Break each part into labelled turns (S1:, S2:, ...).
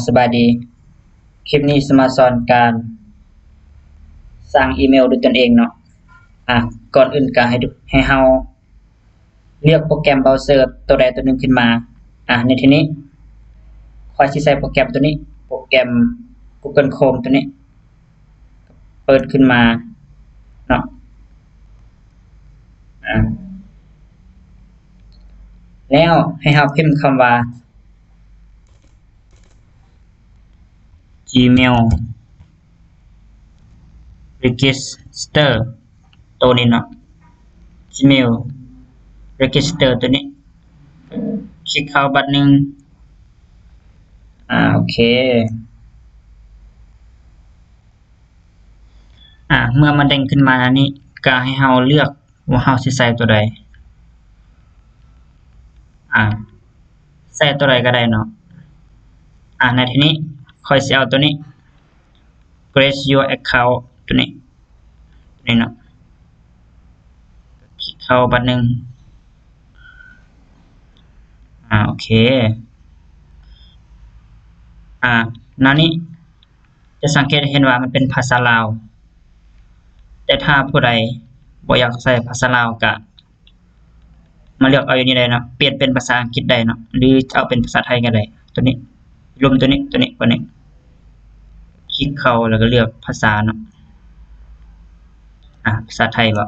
S1: สบายดีคลิปนี้จะมาสอนการสร้างอีเมลด้วยตนเองเนาะก่อนอื่นก็ให้เราเลือกโปรแกรมเบราว์เซอร์ตัวใดตัวหนึ่งขึ้นมาในที่นี้ข้อยสิใช้โปรแกรมตัวนี้โปรแกรม Google Chrome ตัวนี้เปิดขึ้นมาเนาะแล้วให้เราพิมพ์คำว่า Gmail register ตัวนี้เนาะ Gmail register ตัวนี้คลิกเข้าบัตรหนึ่งโอเคเมื่อมันเด้งขึ้นมาอันนี้ก็ให้เราเลือกว่าเราสิใส่ตัวใดใส่ตัวใดก็ได้เนาะในที่นี้ค่อยสิเอาตัวนี้ create your account ตัวนี้เนาะคลิกเข้าบัตรหนึ่งโอเคหน้านี้จะสังเกตเห็นว่ามันเป็นภาษาลาวแต่ถ้าผู้ใดบ่อยากใส่ภาษาลาวก็มาเลือกเอาอยู่นี่ได้เนาะเปลี่ยนเป็นภาษาอังกฤษได้เนาะหรือเอาเป็นภาษาไทยก็ได้ตัวนี้รวมตัวนี้ตัวนี้คลิกเข้าแล้วก็เลือกภาษาเนาะภาษาไทยบ่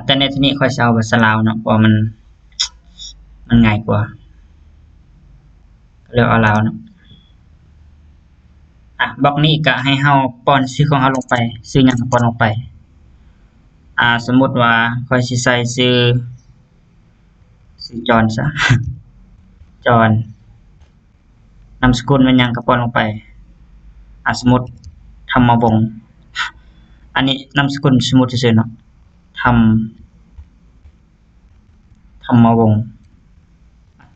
S1: แต่ในที่นี้ค่อยสิเอาภาษาลาวเนาะเพราะมันง่ายกว่าเลือกเอาลาวเนาะบล็อกนี้ก็ให้เราป้อนชื่อของเราลงไปชื่อหยังก็ป้อนลงไปสมมุติว่าค่อยสิใส่ชื่อจอนซะ จอนนามสกุลมันหยังก็ป้อนลงไปสมมุติธรรมวงศ์อันนี้นามสกุลสมมุติซื่อๆเนาะธรรมวงศ์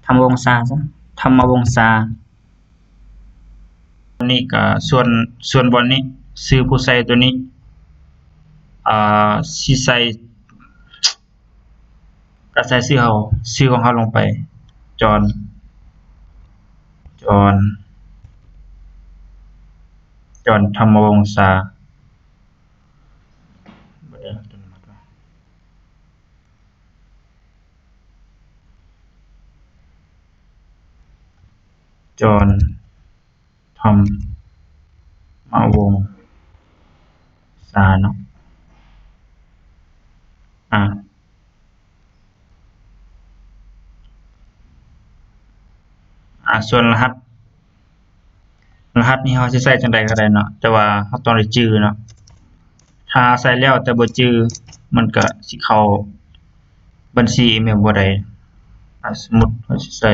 S1: ธรรมวงศาซะธรรมวงศาตัวนี้ก็ส่วนบนนี้ชื่อผู้ใส่ตัวนี้สิใส่ก็ใส่ชื่อของเราลงไปจอนธรรมวงศาจอนธรรมวงศาเนาะส่วนรหัสนี่เราสิใส่จังได๋ก็ได้เนาะแต่ว่าเราต้องได้จื้อเนาะถ้าใส่แล้วแต่บ่จื้อมันก็สิเข้าบัญชีอีเมลบ่ได้สมมุติเราสิใส่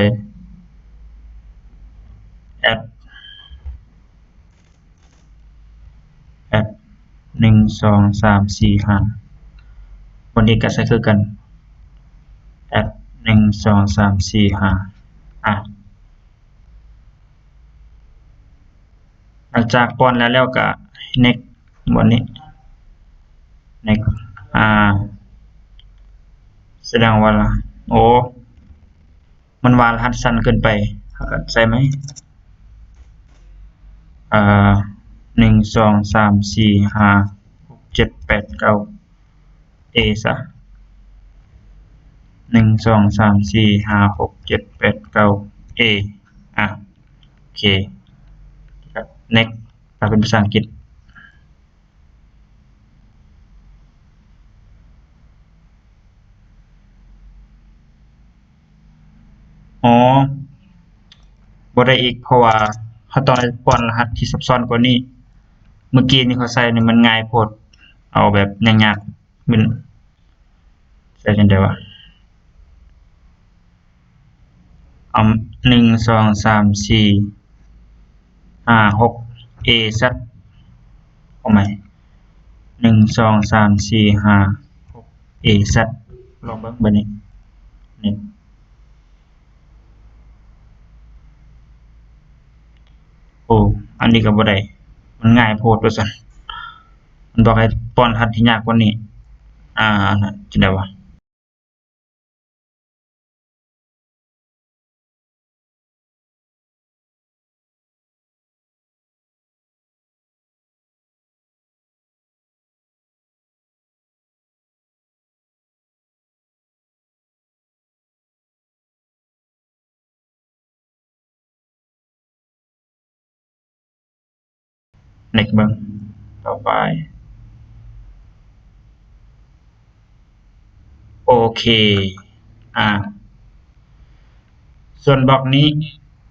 S1: 1 2 3 4 5วันนี้ก็ใส่คือกัน1 2 3 4 5หลังจากป้อนแล้วก็ next บนนี้ next แสดงว่ามันวางรหัสสั้นเกินไปเราก็ใส่ไหม1 2 3 4 5 6 7 8 9 A ซะ1 2 3 4 5 6 7 8 9 A โอเค next ถ้าเป็นภาษาอังกฤษบ่ได้อีกเพราะว่าเราต้องได้ป้อนรหัสที่ซับซ้อนกว่านี้เมื่อกี้นี่เขาใส่นี่มันง่ายโพดเอาแบบยากๆมันใส่จังได๋วะ1 2 3 4 5 6 A ซะเอาใหม่1 2 3 4 5 6 A ซะลองเบิ่งบัดนี้นี่อันนี้ก็บ่ได้มันง่ายโพดว่าซั่นมันบอกให้ป้อนรหัสที่ยากกว่านี้จังได๋วะ next เบิ่งต่อไปโอเคส่วนบล็อกนี้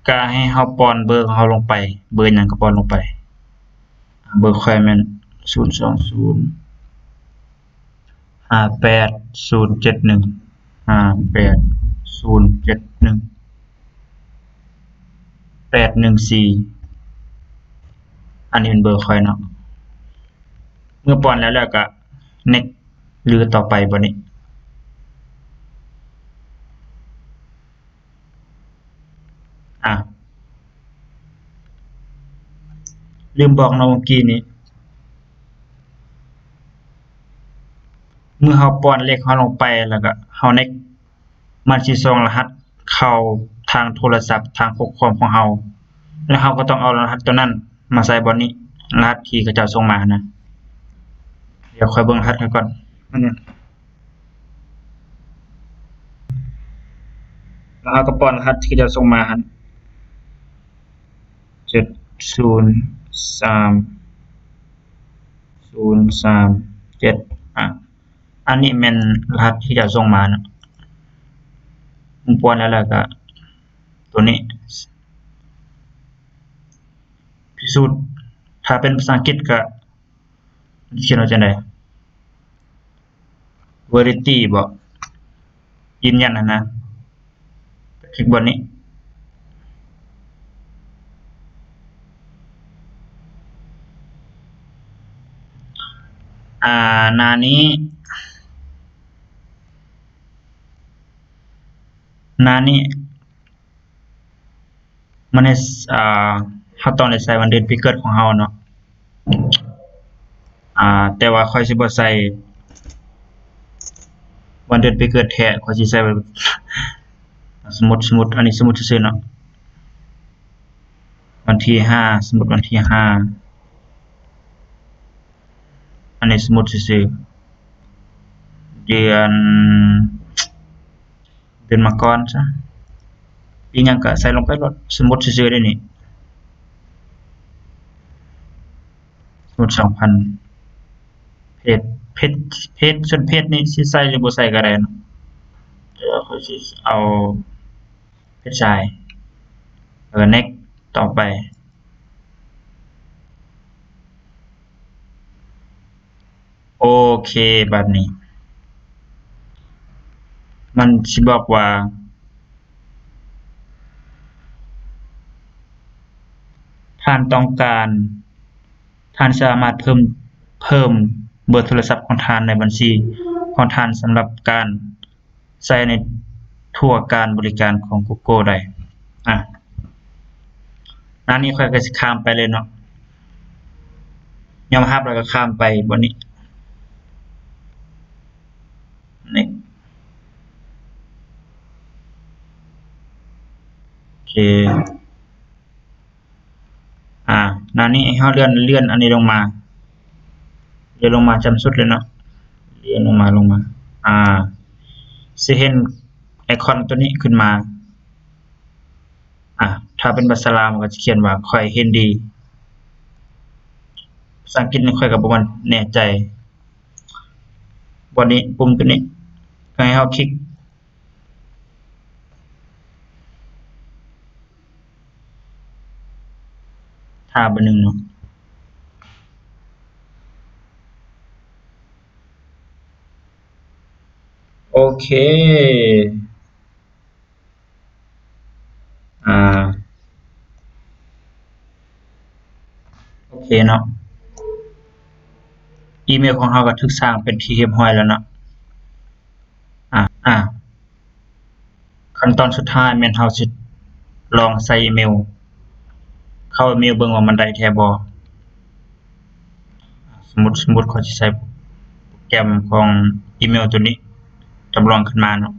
S1: ก็ให้เฮาป้อนเบอร์ของเฮาลงไปเบอร์หยังก็ป้อนลงไปเบอร์ค่อยแม่น020 58071 58071 814อันนี้เป็นเบอร์ค่อยเนาะเมื่อป้อนแล้วก็ next หรือต่อไปบ่นี้ลืมบอกเนาะเมื่อกี้นี้เมื่อเฮาป้อนเลขเฮาลงไปแล้วก็เฮา next มันสิส่งรหัสเข้าทางโทรศัพท์ทางข้อความของเฮาแล้วเฮาก็ต้องเอารหัสตัวนั้นมาใส่บ่นี้รหัสที่เขาเจ้าส่งมานะเดี๋ยวค่อยเบิ่งรหัสกันก่อนอันนี้แล้วเฮาก็ป้อนรหัสที่เขาเจ้าส่งมาหั่น703 037อันนี้แม่นรหัสที่จะส่งมาเนาะผมป้อนแล้วก็ตัวนี้พิสูจน์ถ้าเป็นภาษาอังกฤษก็เขียนว่าจังได๋ verify บ่ยืนยันนะคลิกบนนี้หน้านี้มันให้เฮาต้องได้ใส่วันเดือนปีเกิดของเฮาเนาะแต่ว่าข้อยสิบ่ใส่วันเดือนปีเกิดแท้ข้อยสิใส่สมมุติอันนี้สมมุติซื่อๆเนาะวันที่5สมมุติวันที่5อันนี้สมมุติซื่อๆเดือนมังกรซะปีหยังก็ใส่ลงไปโลดสมมุติซื่อๆได้นี่สมมุติ2000เพศส่วนเพศนี่สิใส่หรือบ่ใส่ก็ได้เนาะเดี๋ยวข้อยสิเอาเพศชายnext ต่อไปโอเคแบบนี้มันสิบอกว่าท่านต้องการท่านสามารถเพิ่มเบอร์โทรศัพท์ของท่านในบัญชีของท่านสำหรับการใช้ในทั่วการบริการของ Google ได้หน้านี้ข้อยก็สิข้ามไปเลยเนาะยอมรับแล้วก็ข้ามไปบ่นี้next โอเคหน้านี้ให้เฮาเลื่อนอันนี้ลงมาเลื่อนลงมาจำสุดเลยเนาะเลื่อนลงมาสิเห็นไอคอนตัวนี้ขึ้นมาถ้าเป็นภาษาลาวมันก็จะเขียนว่าข้อยเห็นดีภาษาอังกฤษนี่ข้อยก็บ่มั่นแน่ใจบ่นี้ปุ่มตัวนี้ก็ให้เฮาคลิกท่าบ่นึงเนาะโอเคโอเคเนาะอีเมลของเราก็ถูกสร้างเป็นที่เรียบร้อยแล้วเนาะขั้นตอนสุดท้ายแม่นเราสิลองใส่อีเมลเข้าอีเมลเบิ่งว่ามันได้แท้บ่สมมุติข้อยสิใช้โปรแกรมของอีเมลตัวนี้จำลองขึ้นมาเนาะ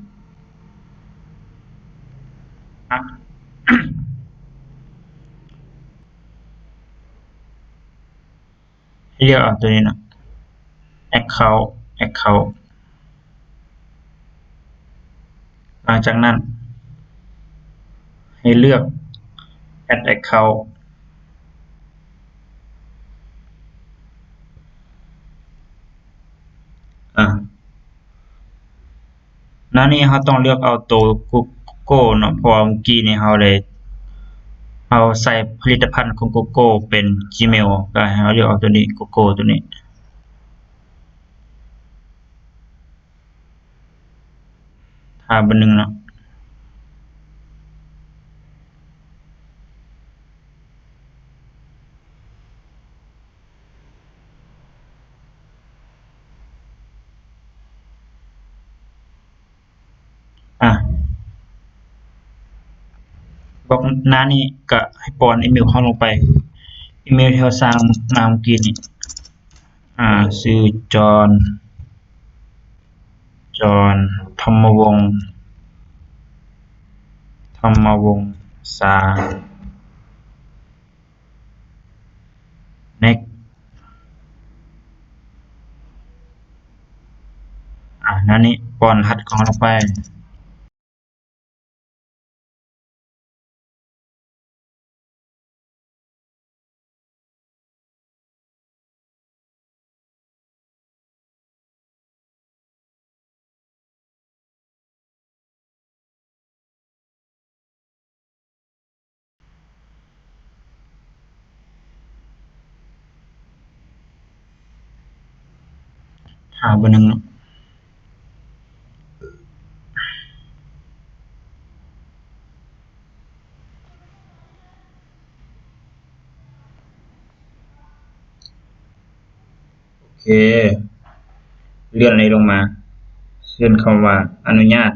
S1: ให้เลือกเอาตัวนี้เนาะ account หลังจากนั้นให้เลือก add account หน้านี้เราต้องเลือกเอาตัว Google เนาะเพราะว่าเมื่อกี้นี้เราใส่ผลิตภัณฑ์ของ Google เป็น Gmail ก็ให้เราเลือกเอาตัวนี้ Google ตัวนี้ถ้าบันนึงเนาะบอกหน้านี้ก็ให้ป้อนอีเมลเข้าลงไปอีเมลที่เราสร้างมาเมื่อกี้นี้ชื่อจอห์นธรรมวงศ์สา next หน้านี้ป้อนรหัสของเราลงไปถ้าบันนึงเนาะโอเคเลื่อนเลยลงมาเลื่อนคำว่าอนุญาต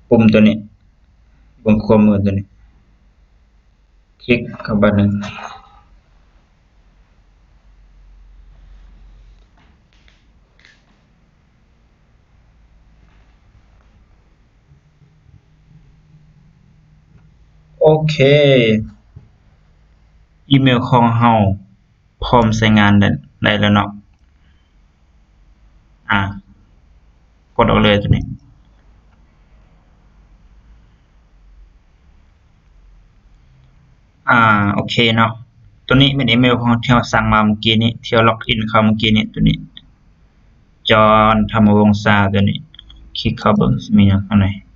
S1: ปุ่มตัวนี้บนขั้วมือตัวนี้คลิกเข้าบันนึงโอเคอีเมลของเราพร้อมใช้งานได้แล้วเนาะกดออกเลยตัวนี้โอเคเนาะตัวนี้เป็นอีเมลของที่เราสั่งมาเมื่อกี้นี้ที่เราล็อกอินเข้าเมื่อกี้นี้ตัวนี้จอห์นธรรมวงศ์สาตัวนี้คลิกเข้าเบิ่งสิมีหยังข้างใน